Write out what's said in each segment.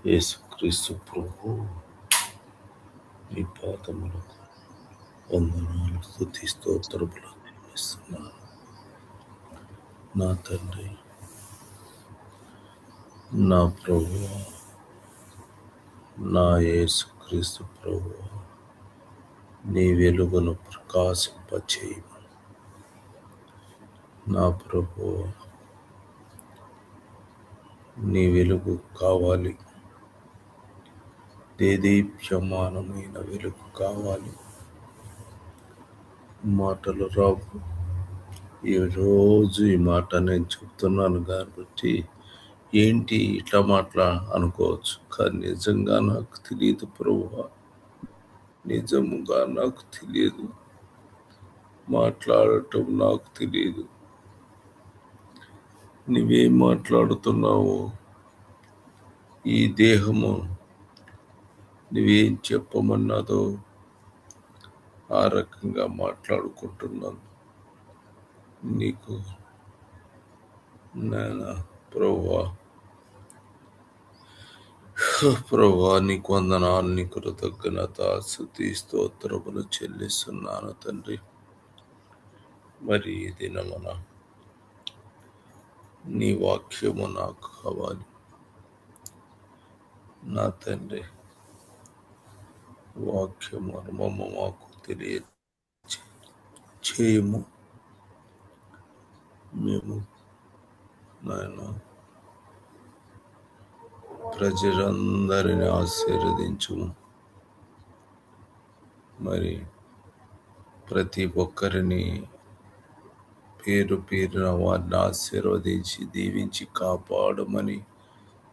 యేసుక్రీస్తు ప్రభు మీ పాదములకు వందనాలు, స్తుతి స్తోత్రములు చెల్లిస్తున్నాను. నా తండ్రి, నా ప్రభువా, నా యేసుక్రీస్తు ప్రభువా, నీ వెలుగును ప్రకాశింపచేయము. నా ప్రభువా, నీ వెలుగు కావాలి, దేదీప్యమానమైన వెలుగు కావాలి. మాటలు రావు. ఈరోజు ఈ మాట నేను చెప్తున్నాను కాబట్టి ఏంటి ఇట్లా అనుకోవచ్చు, కానీ నిజంగా నాకు తెలియదు ప్రభువా, నిజముగా నాకు తెలియదు, మాట్లాడటం నాకు తెలియదు. నువ్వేం మాట్లాడుతున్నావు, ఈ దేహము నువ్వేం చెప్పమన్నదో ఆ రకంగా మాట్లాడుకుంటున్నాను. నీకు నాయనా ప్రభువా, నీకు వందనాలు, నీ కృతజ్ఞత, స్తుతి స్తోత్రములు చెల్లిస్తున్నాను తండ్రి. మరి ఈ దినమున నీ వాక్యము నాకు కావాలి నా తండ్రి. వాక్య మర్మము మాకు చేయము. మేము నాయన ప్రజలందరినీ ఆశీర్వదించుము. మరి ప్రతి ఒక్కరిని పేరు పేరున వారిని ఆశీర్వదించి దీవించి కాపాడమని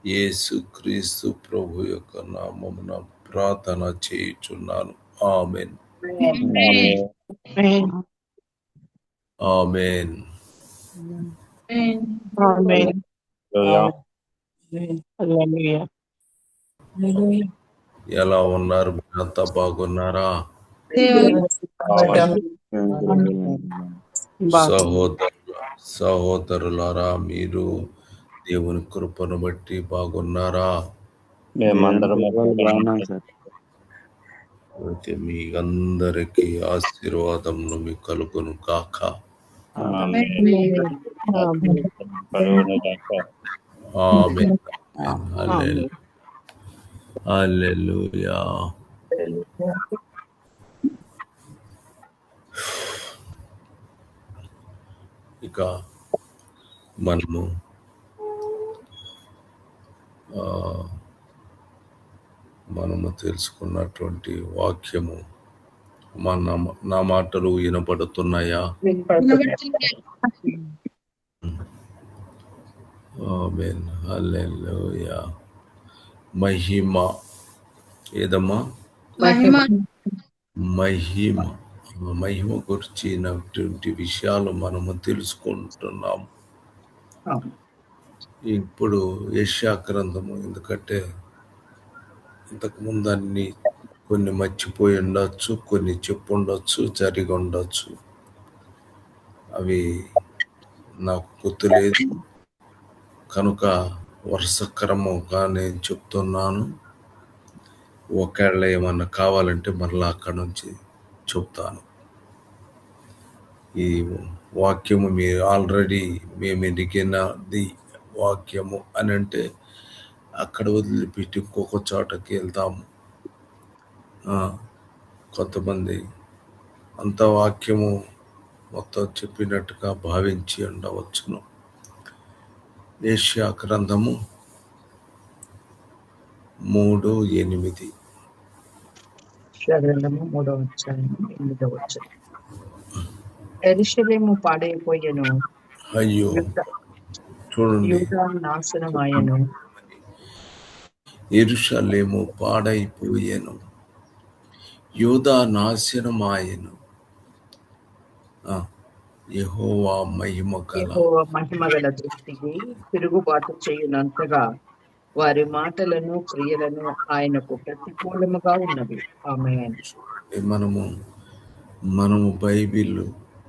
యేసుక్రీస్తు ప్రభు యొక్క నామమున ప్రార్థన చేయుచున్నాను. ఆమేన్, ఆమేన్. ఎలా ఉన్నారు? మీరంతా బాగున్నారా? సహోదరులారా, మీరు దేవుని కృపను బట్టి బాగున్నారా? అయితే మీ అందరికీ ఆశీర్వాదములు మీ కలుగును కాక. ఆమేన్. హల్లెలూయా. ఇక మనము తెలుసుకున్నటువంటి వాక్యము, నా మాటలు వినపడుతున్నాయా? ఆమేన్. హల్లెలూయా. మహిమ ఏదమ్మా? మహిమ గురించినటువంటి విషయాలు మనము తెలుసుకుంటున్నాము. ఇప్పుడు యెషయా గ్రంథము, ఎందుకంటే ఇంతకుముందు కొన్ని మర్చిపోయి ఉండొచ్చు, కొన్ని చెప్పుండొచ్చు, జరిగి ఉండొచ్చు. అవి నాకు గుర్తులేదు కనుక వరుస క్రమంగా నేను చెప్తున్నాను. ఒకవేళ ఏమన్నా కావాలంటే మరలా అక్కడ నుంచి చెప్తాను. ఈ వాక్యము మీరు ఆల్రెడీ మేము ఎదిగినది వాక్యము అని అంటే అక్కడ వదిలిపెట్టి ఇంకొక చోటకి వెళ్తాము. కొంతమంది అంత వాక్యము మొత్తం చెప్పినట్టుగా భావించి ఉండవచ్చును. యెషయా గ్రంథము 3:8. యెరూషలేము పాడైపోయెను, అయ్యో చూడండి, నాశనమాయెను. యెరూషలేము పాడైపోయెను, యూదా నాశనమాయెను. యెహోవా మహిమగల దృష్టికి తిరుగుబాటు చేయునంతగా వారి మాటలను క్రియలను ఆయనకు ప్రతికూలముగా ఉన్నవి. ఆమేన్. మనము బైబిల్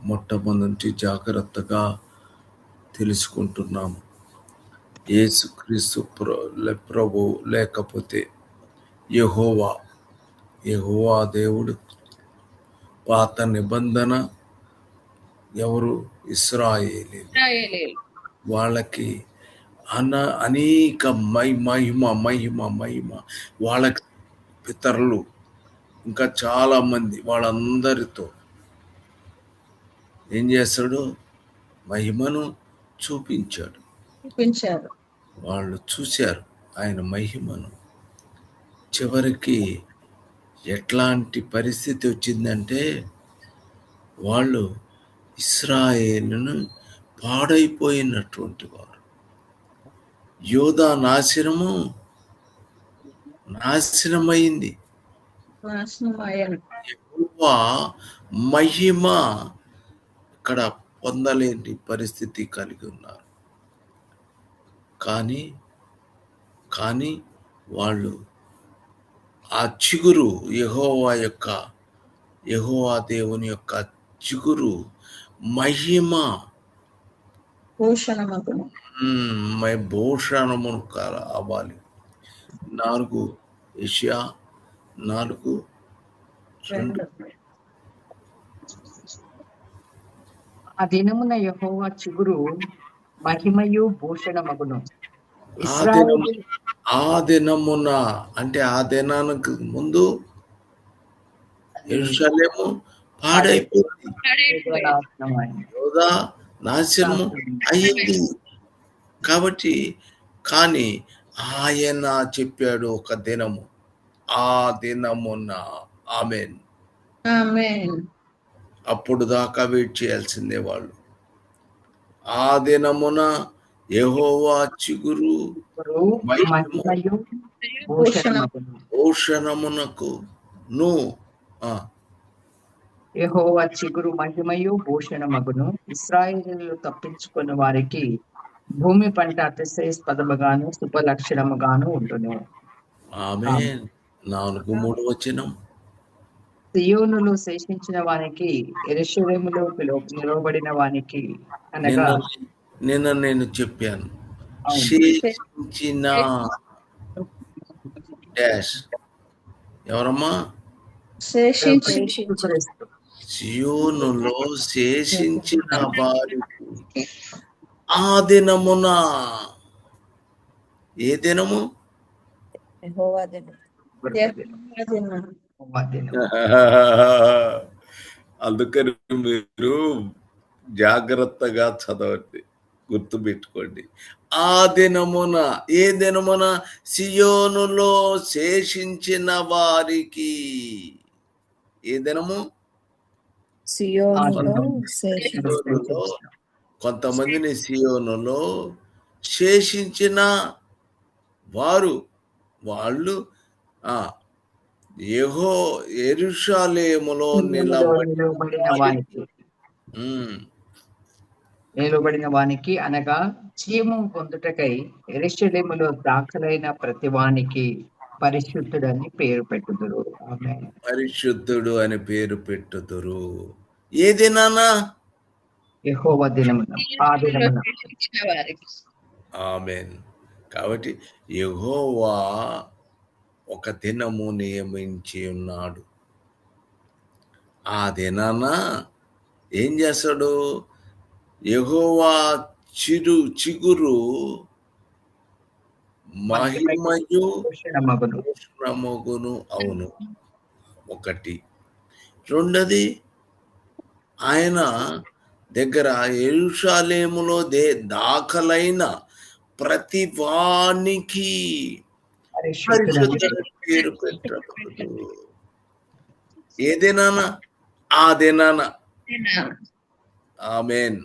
మొట్టమొదటి జాగ్రత్తగా తెలుసుకుంటున్నాము. యేసుక్రీస్తు ప్రభు లేకపోతే యెహోవా దేవుడు. పాత నిబంధన ఎవరు? ఇశ్రాయేలీలు. వాళ్ళకి అనేక మహిమ వాళ్ళకి పితరులు ఇంకా చాలా మంది వాళ్ళందరితో ఏం చేస్తాడు? మహిమను చూపించారు. వాళ్ళు చూశారు ఆయన మహిమను. చివరికి ఎట్లాంటి పరిస్థితి వచ్చిందంటే వాళ్ళు ఇశ్రాయేలును పాడైపోయినటువంటి వారు. యోధా నాశనమైంది. యెహోవా మహిమ ఇక్కడ పొందలేని పరిస్థితి కలిగి ఉన్నారు. కానీ వాళ్ళు ఆ చిగురు యెహోవా దేవుని యొక్క చిగురు మహిమ భూషణమును కావాలి. 4 యెషయా 4:2. ఆ దినమున యెహోవా చిగురు మహిమయు భూషణమగును. ఆ దినమున అంటే ఆ దినానికి ముందు యెరూషలేము పాడైపోయింది. యోధా నాశనము అయ్యింది. కాబట్టి కానీ ఆయన చెప్పాడు ఒక దినము, ఆ దినమున. ఆమేన్. అప్పుడు దాకా వెయిట్ చేయాల్సిందే వాళ్ళు. ఆ దినమున యెహోవా చిగురు భూషణమునకు యెహోవా చిగురు మహిమయు భూషణమగును. ఇశ్రాయేలీయులు తప్పించుకున్న వారికి భూమి పంట అతిశయాస్పదముగాను శుభలక్షణముగాను ఉండును. ఆమేన్. 4:3 సియోనులో శేషించిన వానికి, యెరూషలేములో నిలవబడిన వానికి అనగా నిన్న నేను చెప్పాను, శేషించిన డాష్ ఎవరమ్మా? సియోనులో శేషించిన వారికి ఆ దినమున. ఏ దినము? అందుకని మీరు జాగ్రత్తగా చదవండి, గుర్తుపెట్టుకోండి. ఆ దినమున. ఏ దినమున? సియోనులో శేషించిన వారికి. ఏ దినము? కొంతమందిని సియోనులో శేషించిన వాళ్ళు యెరూషలేములో నిలబడిన వానికి అనగా జీవము పొందుటకై యెరూషలేములో దాఖలైన ప్రతి వానికి పరిశుద్ధుడు అని పేరు పెట్టుదురు. ఆమేన్. పరిశుద్ధుడు అని పేరు పెట్టుదురు. ఏ దినాన? యెహోవా దినమున. ఆ దినమున. ఆమేన్. కాబట్టి యెహోవా ఒక దినము నియమించి ఉన్నాడు. ఆ దినాన ఏం చేస్తాడు? యెహోవా చిగురు మహిమయు భూషణమగును. అవును, ఒకటి. రెండోది, ఆయన దగ్గర యెరూషలేములో దాఖలైన ప్రతి వానికి పరిశుద్ధుని పేరు పెట్టబడు. ఏ దినాన? ఆ దినాన. ఆమేన్.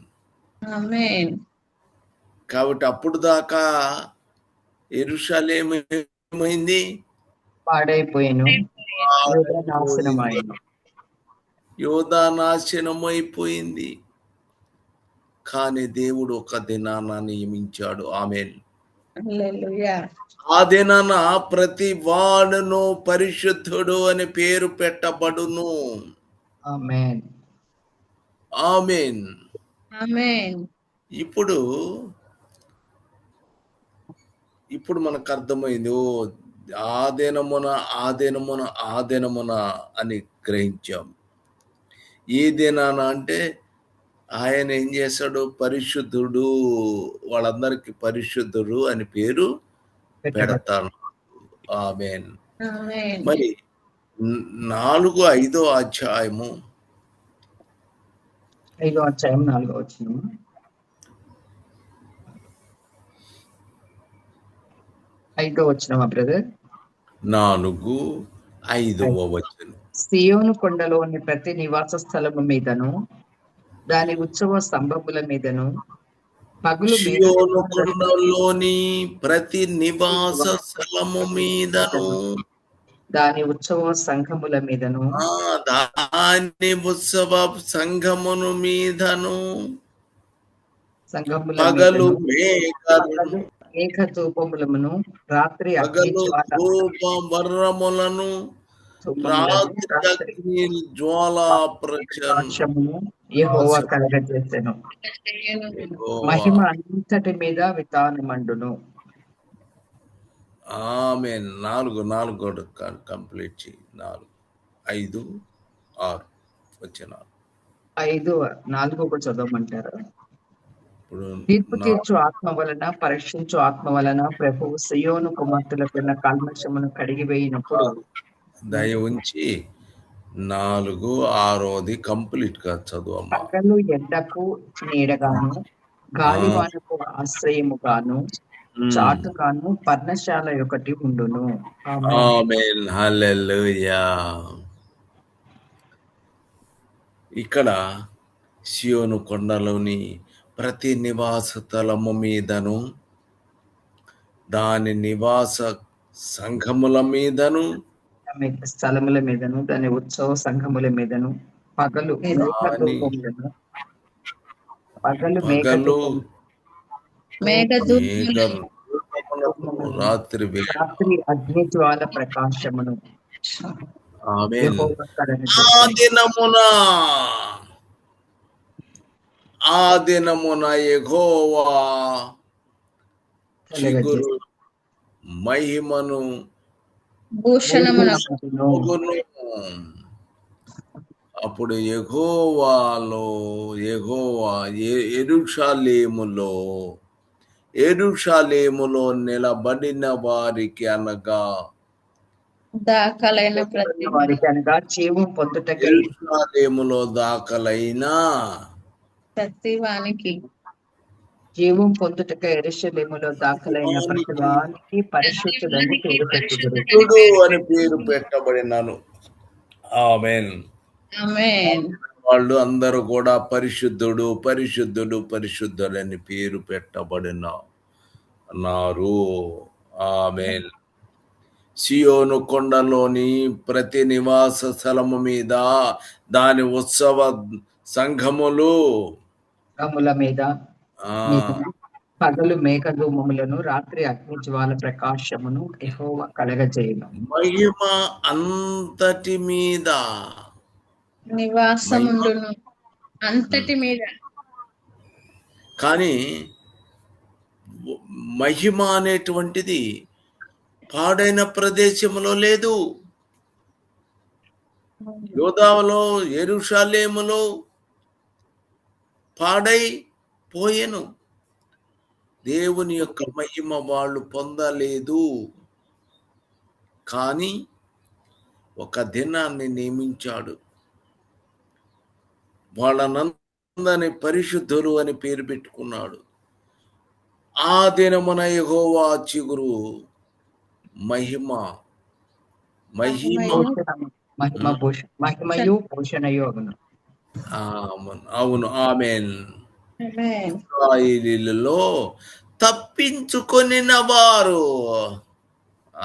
కాబట్టి అప్పుడు దాకా యెరూషలేము ఏమైంది? పాడైపోయాను. యోధా నాశనమైపోయింది. కానీ దేవుడు ఒక దినాన నియమించాడు. ఆమేన్. ఆ దినాన ప్రతి వాడును పరిశుద్ధుడు అని పేరు పెట్టబడును. ఆమేన్. ఆమేన్. ఇప్పుడు ఇప్పుడు మనకు అర్థమైంది. ఓ ఆ దినమున అని గ్రహించాం. ఏ దినాన అంటే ఆయన ఏం చేశాడు? పరిశుద్ధుడు, వాళ్ళందరికీ పరిశుద్ధుడు అని పేరు పెట్టబడి పెడతాను. ఆమేన్. ఆమేన్. మరి 4, 5 అధ్యాయము 5వ అధ్యాయం 4వ వచనం. 5వ వచనమా బ్రదర్? 4, 5వ వచనం. సియోను కొండలోని ప్రతి నివాస స్థలము మీదను దాని ఉత్సవ స్తంభముల మీదను పగులు సియోను కొండలోని ప్రతి నివాస స్థలము మీదను దాని ఉత్సవ సంఘముల మీదను దాని ఉత్సవ సంఘమును మీదను సంఘముల పగలు మీదను మేఘ ధూపములను రాత్రి అగ్ని పగలు ధూపవర్రములను రాత్రి జ్వాలా ప్రకాశమును యెహోవా కలగజేసెను. మహిమ అంతటి మీద వితానమండును. ఆమేన్. 4 కంప్లీట్ చేయి. 4, 5, 6 వచనాలు. 4 కూడా చదవమంటారా? ఇప్పుడు తీర్పు తీర్చు ఆత్మ వలన పరీక్షించు ఆత్మ వలన ప్రభువు సియోను కుమార్తెలకున్న కల్మషమును కడిగివేయినప్పుడు దయ ఉంచి 4, 6 కంప్లీట్ గా చదువమ్మా. పగలు ఎండకు నీడగాను గాలివానకు ఆశ్రయముగాను చాటుగాను పర్ణశాల ఒకటి ఉండును. ఆమేన్. హల్లెలూయా. ఇక్కడ సియోను కొండలోని ప్రతి నివాస స్థలము మీదను దాని నివాస సంఘముల మీదను స్థలముల మీదను దాని ఉత్సవ సంఘముల మీదను పగలు రాత్రి అగ్ని జ్వాల ప్రకాశమును. ఆమేన్. ఆ దినమున యెహోవా చిగురు మహిమను భూషణమును అప్పుడు యెహోవా యెరూషలేములో నిలబడిన వారికి అనగా దాఖలైన వారికి అనగా జీవం పొందుటకై యెరూషలేములో దాఖలైన ప్రతి వానికి జీవం పొందుటకై యెరూషలేములో దాఖలైన ప్రతి వానికి పరిశుద్ధుడని పేరు పెట్టుదురు అని పేరు పెట్టబడినాను. ఆమేన్. ఆమేన్. వాళ్ళు అందరూ కూడా పరిశుద్ధుడు పరిశుద్ధుడు పరిశుద్ధుడని పేరు పెట్టబడినారు. ఆమేన్. సియోను కొండలోని ప్రతి నివాస స్థలము మీద దాని ఉత్సవ సంఘములు మీద పగలు మేఘధూమములను రాత్రి అగ్ని జ్వాల ప్రకాశమును యెహోవా కలగజేయును. మహిమ అంతటి మీద నివాసముండును. అంతటి మీద. కానీ మహిమ అనేటువంటిది పాడైన ప్రదేశంలో లేదు. యోదాలో యెరూషలేములో పాడై పోయెను. దేవుని యొక్క మహిమ వాళ్ళు పొందలేదు. కానీ ఒక దినాన్ని నియమించాడు. వాళ్ళనందరినీ పరిశుద్ధులు అని పేరు పెట్టుకున్నాడు. ఆ దినమున యెహోవా చిగురు మహిమయు భూషణయు అగును. అవును. ఆమేన్. ఇస్రాయేలీయులలో తప్పించుకొనిన వారు.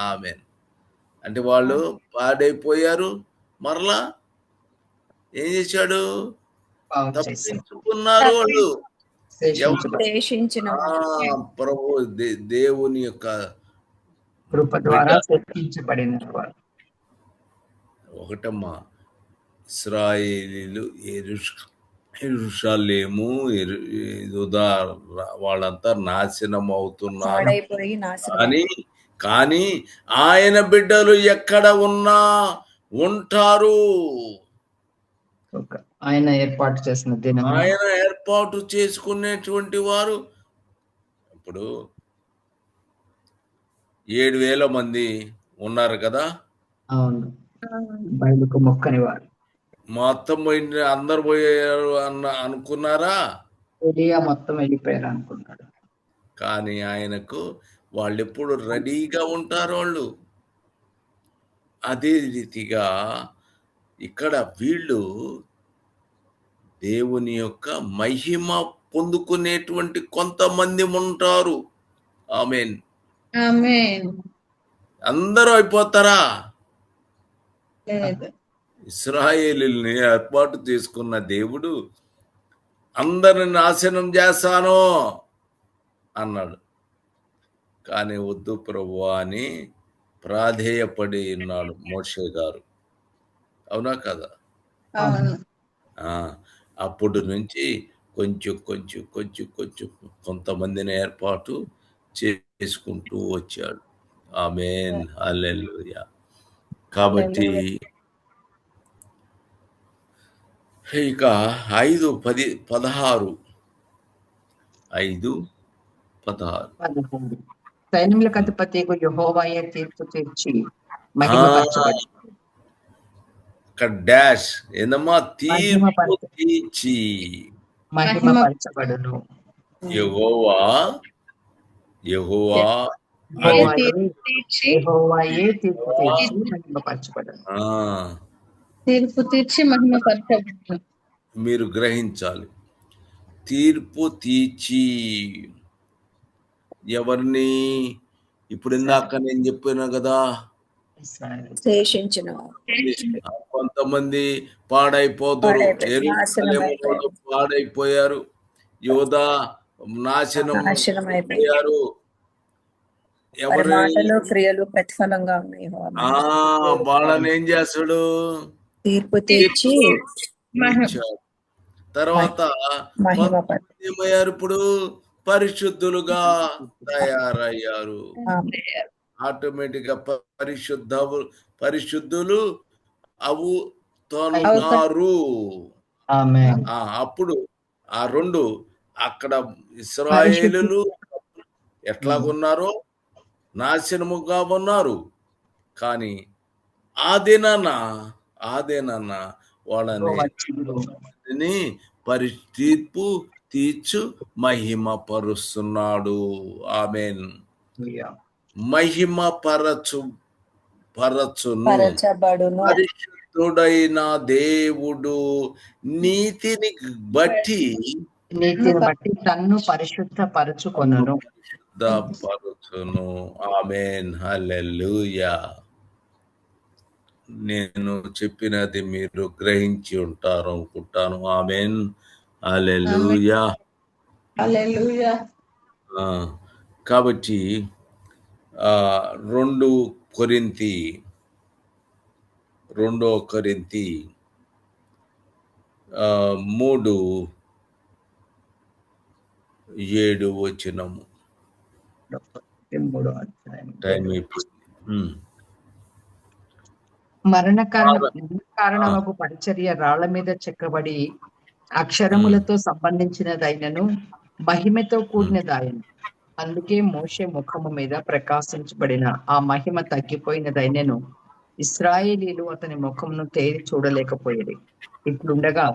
ఆమేన్. అంటే వాళ్ళు పాడైపోయారు. మరలా ఏం చేశాడు? తప్పించుకున్నారు వాళ్ళు. ప్రభు దేవుని యొక్క కృప ద్వారా శిక్షించబడిన వారు. ఒకటమ్మా, ఇశ్రాయేలీయులు యెరూషలేము యూదా వాళ్ళంతా నాశనం అవుతున్నారు. పాడైపోయి నాశనం కానీ ఆయన బిడ్డలు ఎక్కడ ఉన్నా ఉంటారు. ఆయన ఏర్పాటు చేసిన దినం, ఆయన ఏర్పాటు చేసుకునేటువంటి వారు. ఇప్పుడు 7,000 మంది ఉన్నారు కదా. అవును, బయలుకు మొక్కని వారు. మొత్తం అందరు పోయారు అనుకున్నారా? ఎలియా మొత్తం వెళ్ళిపోయారు అనుకున్నాడు. కానీ ఆయనకు వాళ్ళు ఎప్పుడు రెడీగా ఉంటారు వాళ్ళు. అదే రీతిగా ఇక్కడ వీళ్ళు దేవుని యొక్క మహిమ పొందుకునేటువంటి కొంతమంది ఉంటారు. ఆమేన్. ఆమేన్. అందరూ అయిపోతారా? లేదు. ఇశ్రాయేలుల్ని ఏర్పాటు చేసుకున్న దేవుడు అందరిని నాశనం చేస్తాను అన్నాడు. కానీ వద్దు ప్రభువా అని ప్రాధేయపడి ఉన్నాడు మోషే గారు. అవునా కదా? అవును. అప్పుడు నుంచి కొంచెం కొంతమందిని ఏర్పాటు చేసుకుంటూ వచ్చాడు. ఆమేన్. హల్లెలూయా. కాబట్టి ఇక 5:16 సైన్యములకు అధిపతి యెహోవాయే తీర్పు తీర్చి మహిమపరచబడి. ఇక్కడ డాష్ ఏందమ్మా? తీర్పు తీర్చి మహిమపరచబడును. యెహోవాయే తీర్పు తీర్చి మహిమపరచబడును. తీర్పు తీర్చి మహిమపరచబడును. మీరు గ్రహించాలి. తీర్పు తీర్చి ఎవరిని? ఇప్పుడు ఇందాక నేను చెప్పాను కదా, శేషించిన కొంతమంది పాడైపోతారు. యెరూషలేము పాడైపోయారు. యూదా నాశనం అయిపోయారు. మాటలు క్రియలు ప్రతిఫలంగా ఉన్నాయి. వాళ్ళని ఏం చేస్తాడు? తీర్పు తీర్చి తర్వాత ఏమయ్యారు? ఇప్పుడు పరిశుద్ధులుగా తయారయ్యారు. ఆటోమేటిక్ గా పరిశుద్ధులు అవుతున్నారు. అప్పుడు ఆ రెండు అక్కడ ఇశ్రాయేలులు ఎట్లాగున్నారో నాశనముగా ఉన్నారు. కానీ ఆ దినాన వాళ్ళని తీర్పు తీర్చు మహిమ పరుస్తున్నాడు. ఆమేన్. మహిమ పరచును పరిశుద్ధుడైన దేవుడు నీతిని బట్టి తన్ను పరిశుద్ధపరచుకొనును. ఆమేన్. హల్లెలూయా. నేను చెప్పినది మీరు గ్రహించి ఉంటారు అనుకుంటాను. ఆమేన్. హల్లెలూయా. హల్లెలూయా. కాబట్టి 2 కొరింథీ 3:7 వచనము. టైం అయిపోయింది. మరణ కారణము పరిచర్య రాళ్ల మీద చెక్కబడి అక్షరములతో సంబంధించినదైనను మహిమతో కూడినదాయను. అందుకే మోషే ముఖము మీద ప్రకాశించబడిన ఆ మహిమ తగ్గిపోయినదైనను ఇశ్రాయేలీలు అతని ముఖమును తేరి చూడలేకపోయేది. ఇట్లుండగా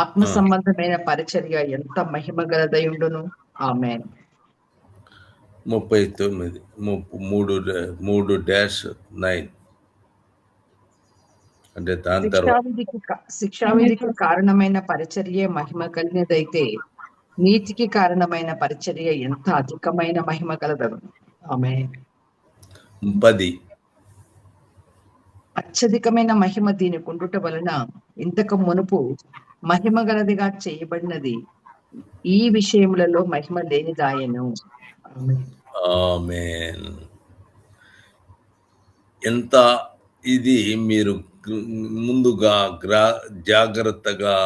ఆత్మ సంబంధమైన పరిచర్య ఎంత మహిమ గలదయుండును. ఆమేన్. 39 అంటే దాని తర్వాత శిక్షావిధికి కారణమైన పరిచర్య మహిమ కలిగినదైతే నీతికి కారణమైన పరిచర్య ఎంత అధికమైన మహిమ కలదను. ఆమేన్. 10 అత్యధికమైన మహిమ దీనికి ఉండుట వలన ఇంతకు మునుపు మహిమ గలదిగా చేయబడినది ఈ విషయములలో మహిమ లేనిదాయను. ఆమేన్. ఎంత ఇది మీరు ముందుగా జాగ్రత్తగా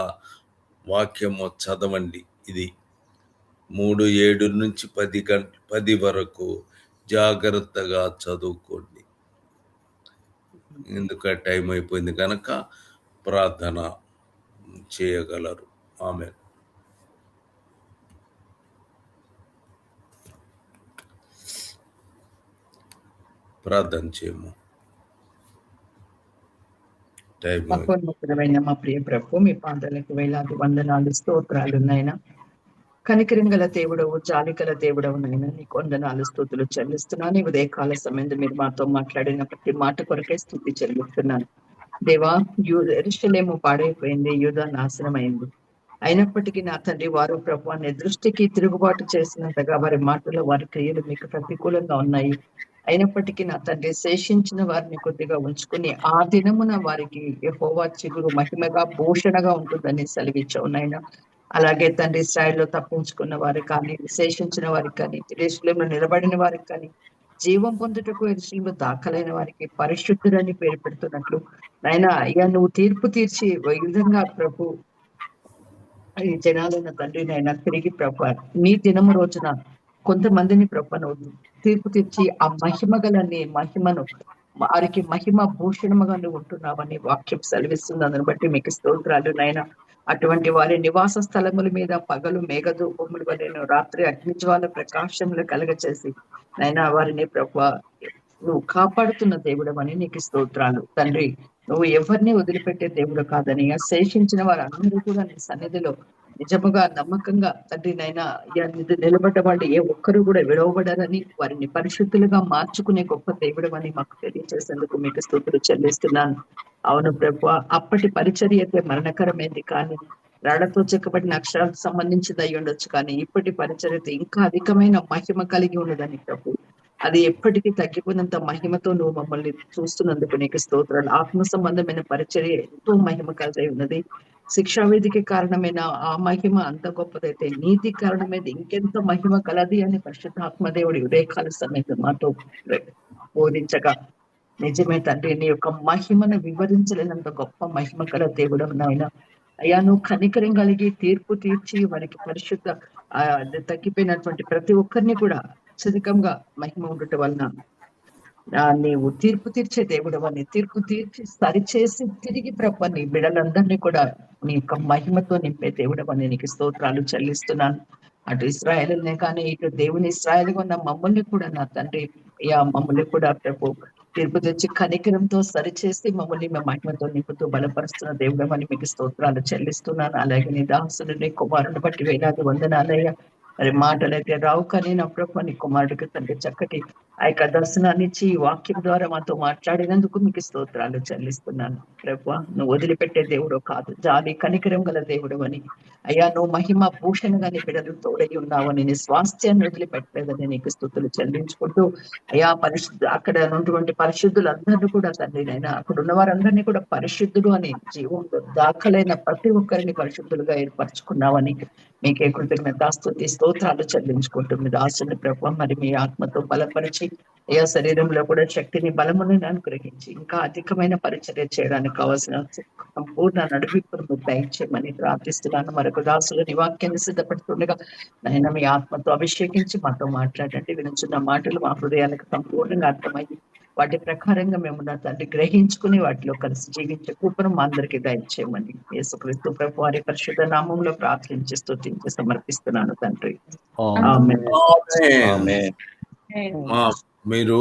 వాక్యము చదవండి. ఇది 3:7 నుంచి 10 వరకు జాగ్రత్తగా చదువుకోండి. ఎందుకంటే టైం అయిపోయింది కనుక ప్రార్థన చేయగలరు. ఆమేన్. ప్రార్థన చేయము. టైం మహోన్నతమైన మా ప్రియ ప్రభు, మీ పాదాలకు వేలాది వందనాలు, స్తోత్రాలు నాయనా. కనికరం గల దేవుడవు, జాలి గల దేవుడవు నాయనా, నీకు వందనాలు, స్తుతులు చెల్లిస్తున్నాను. ఈ ఉదయకాల సమయంలో మీరు మాతో మాట్లాడిన ప్రతి మాట కొరకే స్తుతి చెల్లిస్తున్నాను. దేవా, యెరూషలేము పాడైపోయింది, యూదా నాశనం అయింది. అయినప్పటికీ నా తండ్రి, వారు ప్రభు నీ దృష్టికి తిరుగుబాటు చేసినంతగా వారి మాటలు, వారి క్రియలు మీకు ప్రతికూలంగా ఉన్నాయి. అయినప్పటికీ నా తండ్రి, శేషించిన వారిని కొద్దిగా ఉంచుకుని ఆ దినమున వారికి యెహోవా చిగురు మహిమగా భూషణగా ఉంటుందని సెలవిచ్చావు నాయనా. అలాగే తండ్రి, ఇశ్రాయేలులో తప్పించుకున్న వారికి కానీ, శేషించిన వారికి కానీ, యెరూషలేములో నిలబడిన వారికి కానీ, జీవం పొందుటకు యెరూషలేములో దాఖలైన వారికి పరిశుద్ధుడని పేరు పెడుతున్నట్లు నాయనా, అయ్యా నువ్వు తీర్పు తీర్చి ఈ విధంగా ప్రభు ఈ జనాలైన తండ్రి నాయన తిరిగి ప్రభు నీ దినము రోజున కొంతమందిని ప్రభను తీర్పు తీర్చి ఆ మహిమ గల నీ మహిమను వారికి మహిమ భూషణముగా నువ్వు ఉంటున్నావని వాక్యం సెలవిస్తుంది. అందుని బట్టి మీకు స్తోత్రాలు నాయన. అటువంటి వారి నివాస స్థలముల మీద పగలు మేఘధూపములు వలెను, రాత్రి అగ్నిజ్వాల ప్రకాశములు కలగచేసి నాయన వారిని ప్రభు నువ్వు కాపాడుతున్న దేవుడమని నీకు స్తోత్రాలు తండ్రి. నువ్వు ఎవరిని వదిలిపెట్టే దేవుడు కాదని, శేషించిన వారందరూ కూడా నీ సన్నిధిలో నిజముగా నమ్మకంగా తండ్రి నైనా నిలబడ్డ వాళ్ళు ఏ ఒక్కరు కూడా విడవబడారని, వారిని పరిశుద్ధులుగా మార్చుకునే గొప్ప దేవుడు అని మాకు తెలియజేసేందుకు మీకు స్తుతులు చెల్లిస్తున్నాను. అవును ప్రభు, అప్పటి పరిచర్య అయితే మరణకరమైంది, కానీ రాళ్లతో చెక్కబడిన అక్షరాలకు సంబంధించింది అయి ఉండొచ్చు, కానీ ఇప్పటి పరిచర్య ఇంకా అధికమైన మహిమ కలిగి ఉన్నదని ప్రభు. అది ఎప్పటికీ తగ్గిపోయినంత మహిమతో నువ్వు మమ్మల్ని చూస్తున్నందుకు నీకు స్తోత్రాలు. ఆత్మ సంబంధమైన పరిచర్య ఎంతో మహిమ కలిగి ఉన్నది. శిక్షావేదికి కారణమైన ఆ మహిమ అంత గొప్పదైతే, నీతి కారణమైనది ఇంకెంత మహిమ కలది అని పరిశుద్ధాత్మదేవుడి ఉదయకాల సమయంలో మాతో బోధించగా, నిజమే తండ్రి, నీ యొక్క మహిమను వివరించలేనంత గొప్ప మహిమ కల దేవుడు నాయన. అయ్యా నువ్వు కనికరం కలిగి తీర్పు తీర్చి వారికి పరిశుద్ధ తగ్గిపోయినటువంటి ప్రతి ఒక్కరిని కూడా అత్యధికంగా మహిమ ఉండటం వలన నీవు తీర్పు తీర్చే దేవుడు అని, తీర్పు తీర్చి సరిచేసి తిరిగి ప్రభు నీ బిడ్డలందరినీ కూడా నీ యొక్క మహిమతో నింపే దేవుడు అని నీకు స్తోత్రాలు చెల్లిస్తున్నాను. అటు ఇశ్రాయేలునే కానీ ఇటు దేవుని ఇశ్రాయేలుగా ఉన్న మమ్మల్ని కూడా నా తండ్రి మమ్మల్ని కూడా ప్రభు తీర్పు తెచ్చి కనికరంతో సరిచేసి మమ్మల్ని మేము మహిమతో నింపుతూ బలపరుస్తున్న దేవుడు అని మీకు స్తోత్రాలు చెల్లిస్తున్నాను. అలాగే నీ దాసుని నీ కుమారుని బట్టి వేలాది వందనాలయ్యా. మరి మాటలైతే రావు, కానీ నా ప్రభు నీ కుమారుడికి తండ్రి చక్కటి ఆ యొక్క దర్శనాన్ని ఇచ్చి ఈ వాక్యం ద్వారా మాతో మాట్లాడినందుకు మీకు స్తోత్రాలు చెల్లిస్తున్నాను. ప్రభు నువ్వు వదిలిపెట్టే దేవుడు కాదు, జాలి కనికరం గల దేవుడు అని. అయ్యా నువ్వు మహిమ భూషణగా నీ బిడ్డలు తోడై ఉన్నావని, నీ స్వాస్థ్యాన్ని వదిలిపెట్టలేదని నీకు స్తుతులు చెల్లించుకుంటూ, అయ్యా అక్కడ ఉన్నటువంటి పరిశుద్ధులందరినీ కూడా తండ్రి నైనా అక్కడ ఉన్న వారందరినీ కూడా పరిశుద్ధుడు అని జీవంలో దాఖలైన ప్రతి ఒక్కరిని పరిశుద్ధులుగా ఏర్పరచుకున్నావని మీకే కృతజ్ఞతాస్తుతి స్తోత్రాలు చెల్లించుకుంటూ, మీ దాసుని ప్రభు మరి మీ ఆత్మతో బలపరిచి అయ్యా శరీరంలో కూడా శక్తిని బలమును అనుగ్రహించి ఇంకా అధికమైన పరిచర్య చేయడానికి కావాల్సిన సంపూర్ణ నడిపింపును దయచేయమని ప్రార్థిస్తున్నాను. మరొక దాసులని వాక్యాన్ని సిద్ధపడుతుండగా నాయన మీ ఆత్మతో అభిషేకించి మాతో మాట్లాడండి. వినుచున్న మాటలు మా హృదయాలకు సంపూర్ణంగా అర్థమయ్యి వాటి ప్రకారంగా మేము నా తండ్రి గ్రహించుకుని వాటిలో కలిసి జీవించే కృపను మా అందరికీ దయచేయమని యేసుక్రీస్తు ప్రభు వారి పరిశుద్ధ నామంలో ప్రార్థించి స్తుతించి సమర్పిస్తున్నాను తండ్రి. ఆమేన్. మీరు